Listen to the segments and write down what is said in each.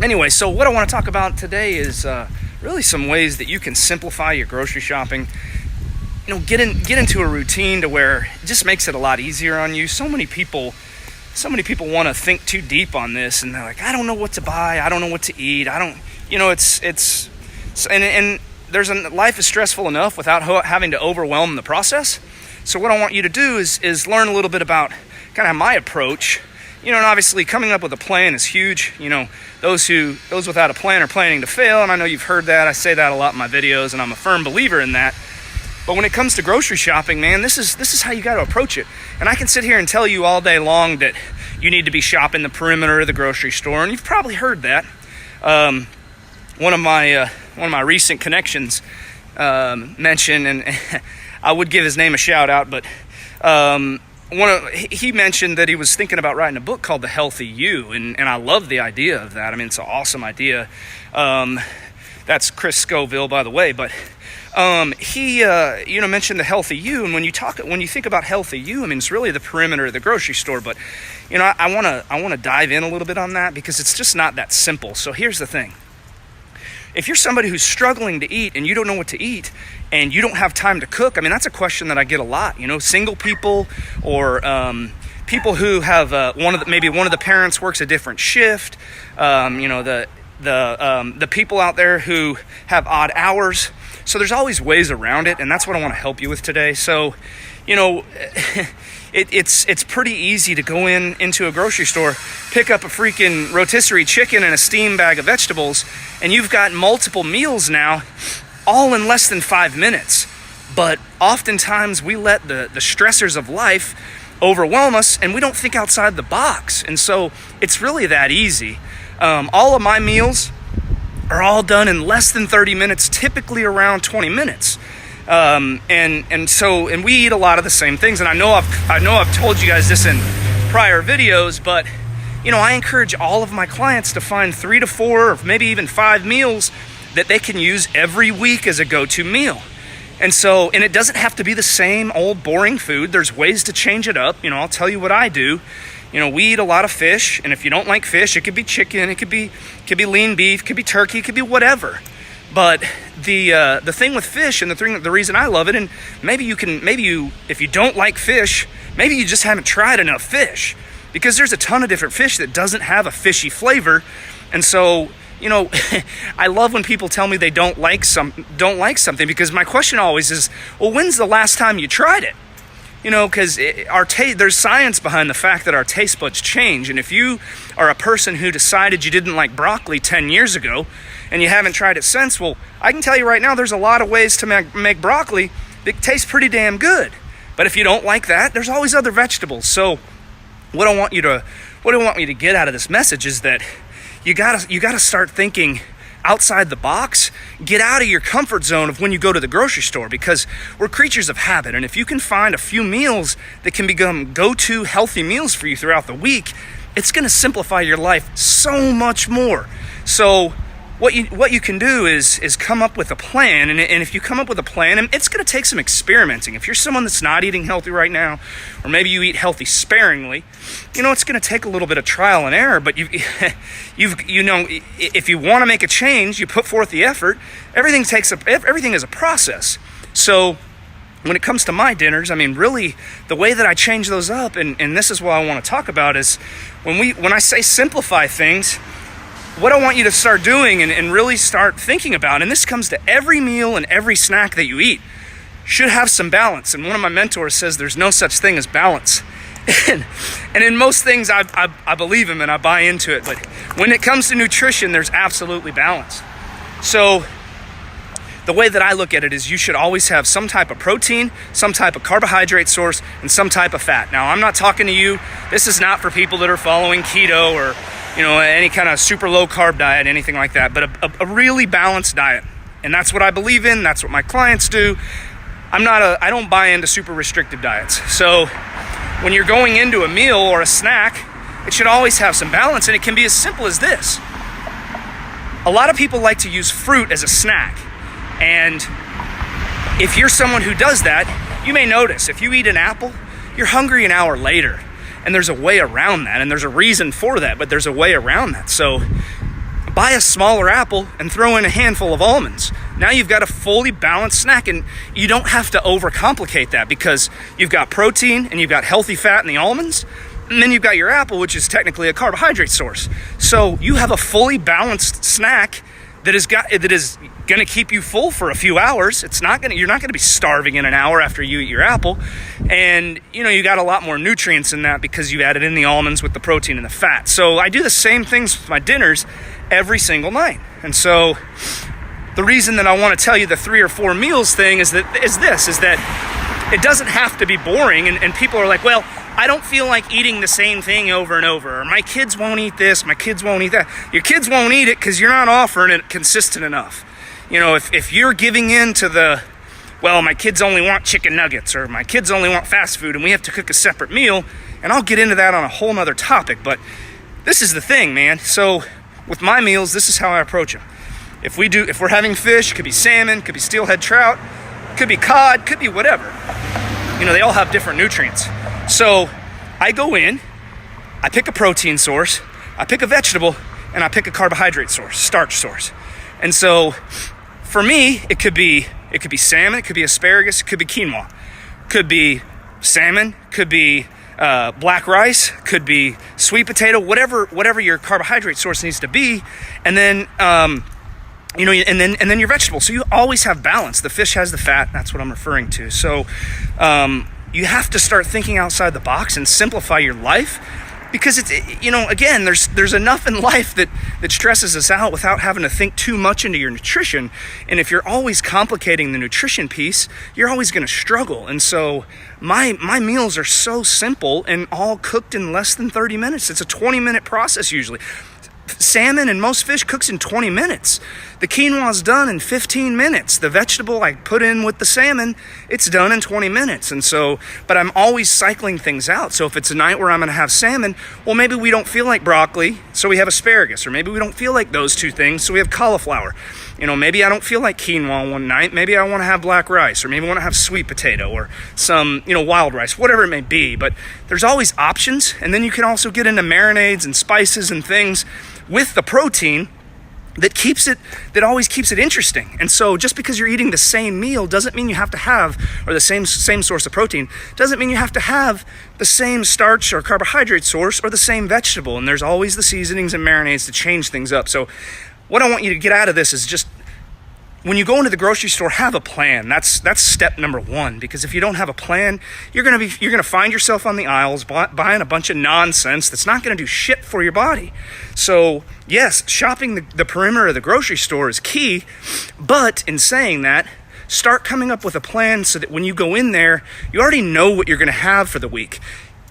Anyway, so what I want to talk about today is really some ways that you can simplify your grocery shopping. Get into a routine to where it just makes it a lot easier on you. So many people want to think too deep on this, and they're like, I don't know what to buy, I don't know what to eat, and life is stressful enough without having to overwhelm the process. So what I want you to do is learn a little bit about kind of my approach. And obviously coming up with a plan is huge. Those without a plan are planning to fail, and I know you've heard that. I say that a lot in my videos, and I'm a firm believer in that. But when it comes to grocery shopping, man, this is how you got to approach it. And I can sit here and tell you all day long that you need to be shopping the perimeter of the grocery store, and you've probably heard that. One of my recent connections mentioned, and I would give his name a shout out, but he mentioned that he was thinking about writing a book called The Healthy You, and I love the idea of that. I mean, it's an awesome idea. That's Chris Scoville, by the way, but he mentioned The Healthy You, and when you think about Healthy You, I mean, it's really the perimeter of the grocery store. But I want to dive in a little bit on that, because it's just not that simple. So here's the thing. If you're somebody who's struggling to eat and you don't know what to eat and you don't have time to cook, I mean, that's a question that I get a lot. Single people or people who have maybe one of the parents works a different shift. The people out there who have odd hours. So there's always ways around it, and that's what I want to help you with today. So, it's pretty easy to go into a grocery store, pick up a freaking rotisserie chicken and a steamed bag of vegetables, and you've got multiple meals now, all in less than 5 minutes. But oftentimes we let the stressors of life overwhelm us, and we don't think outside the box. And so it's really that easy. All of my meals are all done in less than 30 minutes, typically around 20 minutes. And we eat a lot of the same things. And I know I've told you guys this in prior videos, but I encourage all of my clients to find 3 to 4 or maybe even 5 meals that they can use every week as a go-to meal. And it doesn't have to be the same old boring food. There's ways to change it up. I'll tell you what I do. We eat a lot of fish, and if you don't like fish, it could be chicken, it could be lean beef, it could be turkey, it could be whatever. But the thing with fish, and the reason I love it, and if you don't like fish, maybe you just haven't tried enough fish, because there's a ton of different fish that doesn't have a fishy flavor. And so, I love when people tell me they don't like something, because my question always is, well, when's the last time you tried it? Because there's science behind the fact that our taste buds change. And if you are a person who decided you didn't like broccoli 10 years ago and you haven't tried it since, well, I can tell you right now, there's a lot of ways to make broccoli that taste pretty damn good. But if you don't like that, there's always other vegetables. So what I want you to get out of this message is that you gotta start thinking outside the box. Get out of your comfort zone of when you go to the grocery store, because we're creatures of habit. And if you can find a few meals that can become go-to healthy meals for you throughout the week, it's going to simplify your life so much more. So what you can do is come up with a plan, and if you come up with a plan, and it's going to take some experimenting. If you're someone that's not eating healthy right now, or maybe you eat healthy sparingly, it's going to take a little bit of trial and error. But if you want to make a change, you put forth the effort. Everything is a process. So when it comes to my dinners, I mean, really, the way that I change those up, and this is what I want to talk about, is when I say simplify things, what I want you to start doing and really start thinking about, and this comes to every meal and every snack that you eat, should have some balance. And one of my mentors says there's no such thing as balance. And in most things, I believe him and I buy into it. But when it comes to nutrition, there's absolutely balance. So the way that I look at it is you should always have some type of protein, some type of carbohydrate source, and some type of fat. Now, I'm not talking to you. This is not for people that are following keto or any kind of super low carb diet, anything like that, but a really balanced diet. And that's what I believe in. That's what my clients do. I don't buy into super restrictive diets. So when you're going into a meal or a snack, it should always have some balance, and it can be as simple as this. A lot of people like to use fruit as a snack. And if you're someone who does that, you may notice if you eat an apple, you're hungry an hour later. And there's a way around that, and there's a reason for that, but there's a way around that. So buy a smaller apple and throw in a handful of almonds. Now you've got a fully balanced snack, and you don't have to overcomplicate that because you've got protein and you've got healthy fat in the almonds, and then you've got your apple, which is technically a carbohydrate source. So you have a fully balanced snack that is going to keep you full for a few hours. You're not going to be starving in an hour after you eat your apple. And you got a lot more nutrients in that because you added in the almonds with the protein and the fat. So I do the same things with my dinners every single night. And so the reason that I want to tell you the 3 or 4 meals thing is that it doesn't have to be boring. And people are like, well, I don't feel like eating the same thing over and over, or my kids won't eat this, my kids won't eat that. Your kids won't eat it because you're not offering it consistent enough. If you're giving in to my kids only want chicken nuggets, or my kids only want fast food, and we have to cook a separate meal, and I'll get into that on a whole nother topic, but this is the thing, man. So with my meals, this is how I approach them. If we're having fish, it could be salmon, could be steelhead trout, could be cod, could be whatever. They all have different nutrients. So I go in, I pick a protein source, I pick a vegetable, and I pick a carbohydrate source, starch source. And so for me, it could be salmon, it could be asparagus, it could be quinoa, could be salmon, could be black rice, could be sweet potato, whatever your carbohydrate source needs to be, and then and then your vegetables. So you always have balance. The fish has the fat. That's what I'm referring to. So you have to start thinking outside the box and simplify your life, because again, there's enough in life that stresses us out without having to think too much into your nutrition. And if you're always complicating the nutrition piece, you're always going to struggle. And so my meals are so simple and all cooked in less than 30 minutes. It's a 20-minute process usually. Salmon and most fish cooks in 20 minutes. The quinoa's done in 15 minutes. The vegetable I put in with the salmon, it's done in 20 minutes. And so, but I'm always cycling things out. So if it's a night where I'm going to have salmon, well, maybe we don't feel like broccoli, so we have asparagus. Or maybe we don't feel like those two things, so we have cauliflower. Maybe I don't feel like quinoa one night. Maybe I want to have black rice, or maybe I want to have sweet potato, or some, wild rice, whatever it may be. But there's always options. And then you can also get into marinades and spices and things with the protein that always keeps it interesting. And so just because you're eating the same meal doesn't mean you have to have, or the same source of protein, doesn't mean you have to have the same starch or carbohydrate source or the same vegetable. And there's always the seasonings and marinades to change things up. So what I want you to get out of this is just, when you go into the grocery store, have a plan. That's step number 1, because if you don't have a plan, you're gonna find yourself on the aisles buying a bunch of nonsense that's not gonna do shit for your body. So yes, shopping the perimeter of the grocery store is key, but in saying that, start coming up with a plan so that when you go in there, you already know what you're gonna have for the week.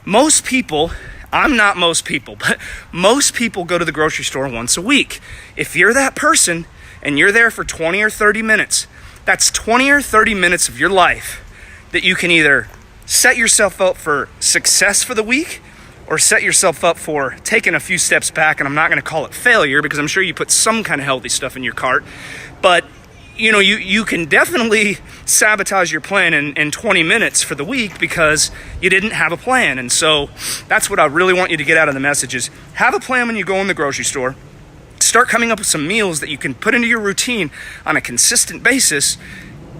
Most people, I'm not most people, but most people go to the grocery store once a week. If you're that person, and you're there for 20 or 30 minutes, that's 20 or 30 minutes of your life that you can either set yourself up for success for the week, or set yourself up for taking a few steps back. And I'm not going to call it failure, because I'm sure you put some kind of healthy stuff in your cart, but you can definitely sabotage your plan in 20 minutes for the week because you didn't have a plan. And so that's what I really want you to get out of the message is, have a plan when you go in the grocery store. Start coming up with some meals that you can put into your routine on a consistent basis.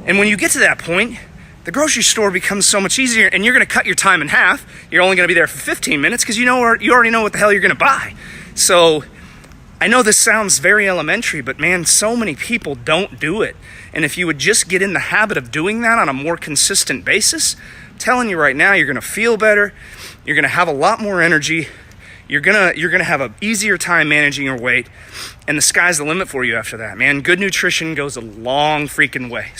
And when you get to that point, the grocery store becomes so much easier, and you're going to cut your time in half. You're only going to be there for 15 minutes because you already know what the hell you're going to buy. So I know this sounds very elementary, but man, so many people don't do it. And if you would just get in the habit of doing that on a more consistent basis, I'm telling you right now, you're going to feel better. You're going to have a lot more energy. You're gonna have an easier time managing your weight, and the sky's the limit for you after that, man. Good nutrition goes a long freaking way.